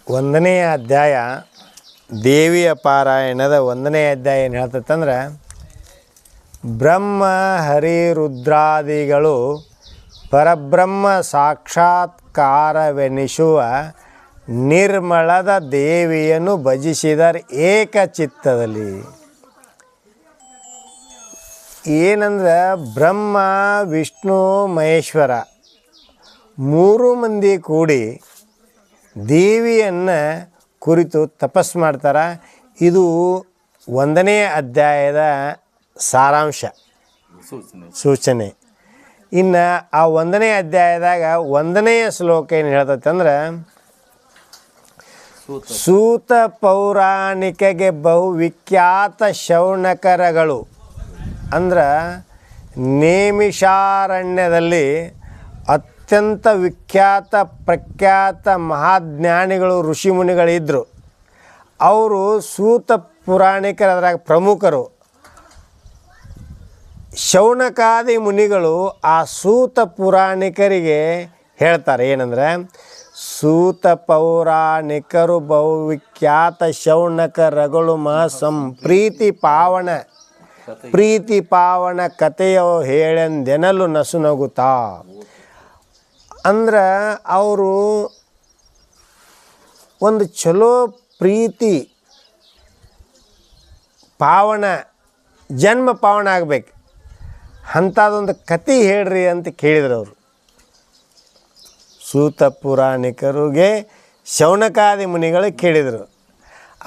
ಒಂದನೆಯ ಅಧ್ಯಾಯ ದೇವಿಯ ಪಾರಾಯಣದ 1ನೇ ಅಧ್ಯಾಯ ಏನು ಹೇಳ್ತೈತಂದ್ರೆ, ಬ್ರಹ್ಮ ಹರಿ ರುದ್ರಾದಿಗಳು ಪರಬ್ರಹ್ಮ ಸಾಕ್ಷಾತ್ಕಾರವೆನಿಸುವ ನಿರ್ಮಳದ ದೇವಿಯನ್ನು ಭಜಿಸಿದರೆ ಏಕಚಿತ್ತದಲ್ಲಿ. ಏನಂದ್ರೆ ಬ್ರಹ್ಮ ವಿಷ್ಣು ಮಹೇಶ್ವರ 3 ಮಂದಿ ಕೂಡಿ ದೇವಿಯನ್ನು ಕುರಿತು ತಪಸ್ಸು ಮಾಡ್ತಾರೆ. ಇದು 1ನೇ ಅಧ್ಯಾಯದ ಸಾರಾಂಶ ಸೂಚನೆ. ಇನ್ನು ಆ 1ನೇ ಅಧ್ಯಾಯದಾಗ 1ನೆಯ ಶ್ಲೋಕ ಏನು ಹೇಳ್ತೈತೆ ಅಂದ್ರೆ, ಸೂತ ಪೌರಾಣಿಕಗೆ ಬಹುವಿಖ್ಯಾತ ಶೌನಕರಗಳು ಅಂದ್ರೆ ನೇಮಿಷಾರಣ್ಯದಲ್ಲಿ ಅತ್ಯಂತ ವಿಖ್ಯಾತ ಪ್ರಖ್ಯಾತ ಮಹಾಜ್ಞಾನಿಗಳು ಋಷಿಮುನಿಗಳಿದ್ದರು. ಅವರು ಸೂತ ಪುರಾಣಿಕರ ಅದ್ರಾಗ ಪ್ರಮುಖರು. ಶೌನಕಾದಿ ಮುನಿಗಳು ಆ ಸೂತ ಪುರಾಣಿಕರಿಗೆ ಹೇಳ್ತಾರೆ ಏನಂದರೆ, ಸೂತ ಪೌರಾಣಿಕರು ಬಹುವಿಖ್ಯಾತ ಶೌನಕರಗಳು ಪ್ರೀತಿ ಪಾವನ ಕಥೆಯೋ ಹೇಳೆಂದೆನಲು ನಸುನಗುತ್ತಾ. ಅಂದ್ರೆ ಅವರು ಒಂದು ಚಲೋ ಪ್ರೀತಿ ಪಾವನ ಜನ್ಮ ಪಾವನ ಆಗಬೇಕು ಅಂಥದ್ದೊಂದು ಕತೆ ಹೇಳ್ರಿ ಅಂತ ಕೇಳಿದ್ರು ಅವರು. ಸೂತ ಪುರಾಣಿಕರಿಗೆ ಶೌನಕಾದಿ ಮುನಿಗಳು ಕೇಳಿದರು.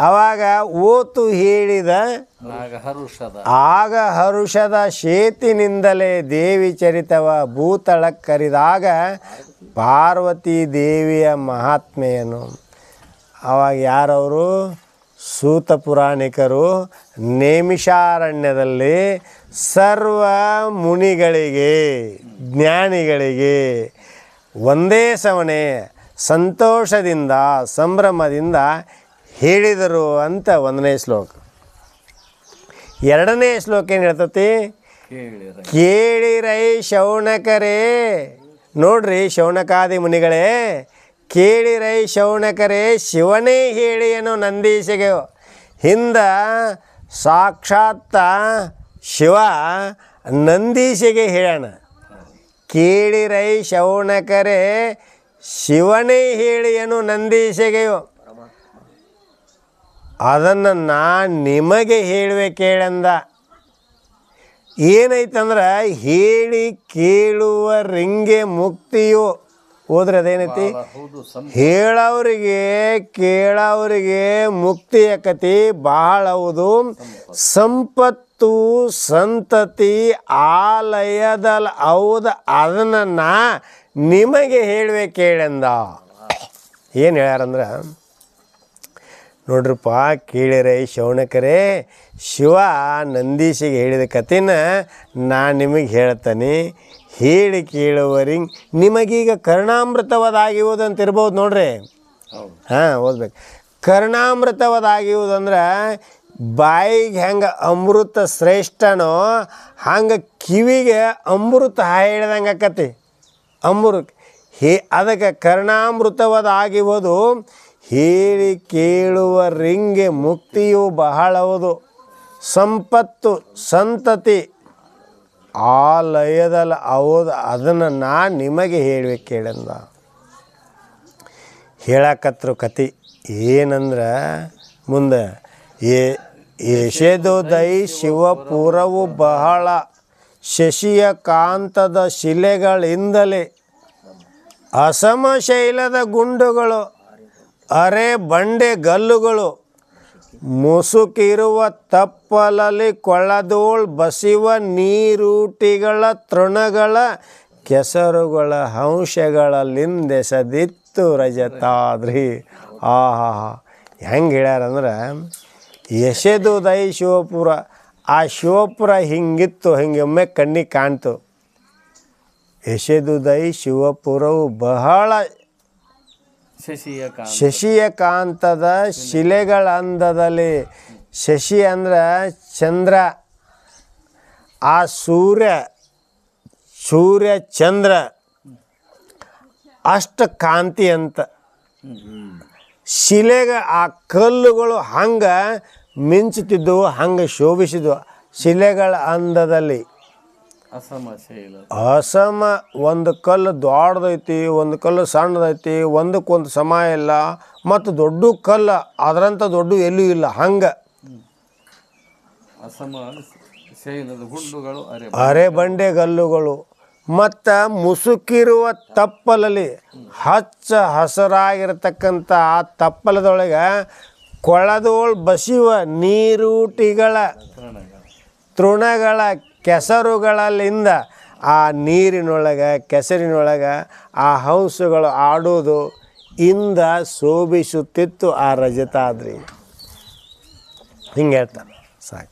ಆವಾಗ ಓತು ಹೇಳಿದ ಆಗ ಹರುಷದ ಶೇತಿನಿಂದಲೇ ದೇವಿ ಚರಿತವ ಭೂತಳಕ್ಕರಿದಾಗ ಪಾರ್ವತಿ ದೇವಿಯ ಮಹಾತ್ಮೆಯನ್ನು. ಆವಾಗ ಯಾರವರು? ಸೂತ ಪುರಾಣಿಕರು ನೇಮಿಷಾರಣ್ಯದಲ್ಲಿ ಸರ್ವ ಮುನಿಗಳಿಗೆ ಜ್ಞಾನಿಗಳಿಗೆ ಒಂದೇ ಸಮನೆ ಸಂತೋಷದಿಂದ ಸಂಭ್ರಮದಿಂದ ಹೇಳಿದರು ಅಂತ 1ನೇ ಶ್ಲೋಕ. 2ನೇ ಶ್ಲೋಕ ಏನು ಹೇಳ್ತತಿ? ಕೇಳಿರೈ ಶೌನಕರೇ. ನೋಡ್ರಿ ಶೌನಕಾದಿ ಮುನಿಗಳೇ, ಕೇಳಿರೈ ಶೌನಕರೇ, ಶಿವನೇ ಹೇಳಿ ಏನೋ ನಂದೀಶಗೆ. ಹಿಂದೆ ಸಾಕ್ಷಾತ್ ಶಿವ ನಂದೀಶಗೆ ಹೇಳೋಣ. ಕೇಳಿರೈ ಶೌನಕರೇ, ಶಿವನೇ ಹೇಳಿ ಏನು ನಂದೀಶಗೆಯೋ, ಅದನ್ನು ನಾನು ನಿಮಗೆ ಹೇಳುವೆ ಕೇಳಂದ. ಏನೈತಂದ್ರೆ ಹೇಳಿ ಕೇಳುವರಿಂಗೆ ಮುಕ್ತಿಯು. ಹೋದ್ರೆ ಅದೇನೈತಿ? ಹೇಳೋರಿಗೆ ಕೇಳೋರಿಗೆ ಮುಕ್ತಿಯ ಕತೆ ಭಾಳ ಹೌದು. ಸಂಪತ್ತು ಸಂತತಿ ಆಲಯದಲ್ಲಿ ಹೌದು, ಅದನ್ನು ನಾ ನಿಮಗೆ ಹೇಳುವೆ ಕೇಳಂದ. ಏನು ಹೇಳ್ಯಾರಂದ್ರೆ, ನೋಡ್ರಪ್ಪ ಕೇಳಿರೈ ಶೌನಕರೇ, ಶಿವ ನಂದೀಶಿಗೆ ಹೇಳಿದ ಕಥೆನ ನಾನು ನಿಮಗೆ ಹೇಳ್ತಾನೆ. ಹೇಳಿ ಕೇಳುವರಿಂಗ್ ನಿಮಗೀಗ ಕರ್ಣಾಮೃತವದಾಗಿವುದು ಅಂತ ಇರ್ಬೋದು ನೋಡ್ರಿ. ಓದ್ಬೇಕು. ಕರ್ಣಾಮೃತವದಾಗಿವುದಂದ್ರೆ ಬಾಯಿಗೆ ಹೆಂಗೆ ಅಮೃತ ಶ್ರೇಷ್ಠನೋ ಹಂಗೆ ಕಿವಿಗೆ ಅಮೃತ ಹೇಳಿದಂಗೆ ಆಕತಿ. ಅದಕ್ಕೆ ಕರ್ಣಾಮೃತವದಾಗಿವುದು. ಹೇಳಿ ಕೇಳುವರಿಂಗೆ ಮುಕ್ತಿಯು ಬಹಳವುದು. ಸಂಪತ್ತು ಸಂತತಿ ಆ ಲಯದಲ್ಲಿ ಹೌದು, ಅದನ್ನು ನಾನು ನಿಮಗೆ ಹೇಳುವೆ ಕೇಳಂದ. ಹೇಳಕತ್ರು ಕತೆ ಏನಂದ್ರೆ, ಮುಂದೆ ಯಶೋದೈ ಶಿವಪುರವು ಬಹಳ ಶಶಿಯ ಕಾಂತದ ಶಿಲೆಗಳಿಂದಲೇ ಅಸಮಶೈಲದ ಗುಂಡುಗಳು ಅರೆ ಬಂಡೆ ಗಲ್ಲುಗಳು ಮುಸುಕಿರುವ ತಪ್ಪಲಲ್ಲಿ ಕೊಳದೋಳ್ ಬಸಿವ ನೀರೂಟಿಗಳ ತೃಣಗಳ ಕೆಸರುಗಳ ಅಂಶಗಳಲ್ಲಿಂದೆಸದಿತ್ತು ರಜತಾದ್ರಿ. ಹೆಂಗೆ ಹೇಳ್ಯಾರಂದ್ರೆ, ಯಶೋದೈ ಶಿವಪುರ, ಆ ಶಿವಪುರ ಹಿಂಗಿತ್ತು, ಹಿಂಗೊಮ್ಮೆ ಕಣ್ಣಿಗೆ ಕಾಣ್ತು. ಯಶೋದೈ ಶಿವಪುರವು ಬಹಳ ಶಶಿಯ ಕಾಂತದ ಶಿಲೆಗಳ ಅಂದದಲ್ಲಿ. ಶಶಿ ಅಂದ್ರೆ ಚಂದ್ರ, ಆ ಸೂರ್ಯ ಚಂದ್ರ ಅಷ್ಟು ಕಾಂತಿ ಅಂತ. ಶಿಲೆಗೆ ಆ ಕಲ್ಲುಗಳು ಹಂಗೆ ಮಿಂಚುತ್ತಿದ್ದವು, ಹಂಗೆ ಶೋಭಿಸಿದ್ವು. ಶಿಲೆಗಳ ಅಂದದಲ್ಲಿ ಅಸಮ, ಒಂದು ಕಲ್ಲು ದೊಡ್ಡದೈತಿ, ಒಂದು ಕಲ್ಲು ಸಣ್ಣದೈತಿ, ಒಂದಕ್ಕೊಂದು ಸಮ ಇಲ್ಲ. ಮತ್ತು ದೊಡ್ಡ ಕಲ್ಲು ಅದರಂಥ ದೊಡ್ಡ ಎಲ್ಲೂ ಇಲ್ಲ. ಹಂಗೆ ಅರೆ ಬಂಡೆ ಗಲ್ಲುಗಳು. ಮತ್ತು ಮುಸುಕಿರುವ ತಪ್ಪಲಲ್ಲಿ ಹಚ್ಚ ಹಸಿರಾಗಿರ್ತಕ್ಕಂಥ ಆ ತಪ್ಪಲದೊಳಗೆ ಕೊಳದೋಳು ಬಸಿಯುವ ನೀರೂಟಿಗಳ ತೃಣಗಳ ಕೆಸರುಗಳಲ್ಲಿಂದ ಆ ನೀರಿನೊಳಗೆ ಕೆಸರಿನೊಳಗೆ ಆ ಹಂಸಗಳು ಆಡೋದು ಇಂದ ಶೋಭಿಸುತ್ತಿತ್ತು ಆ ರಜತಾದ್ರಿ. ಹಿಂಗೆ ಹೇಳ್ತಾರೆ. ಸಾಕು.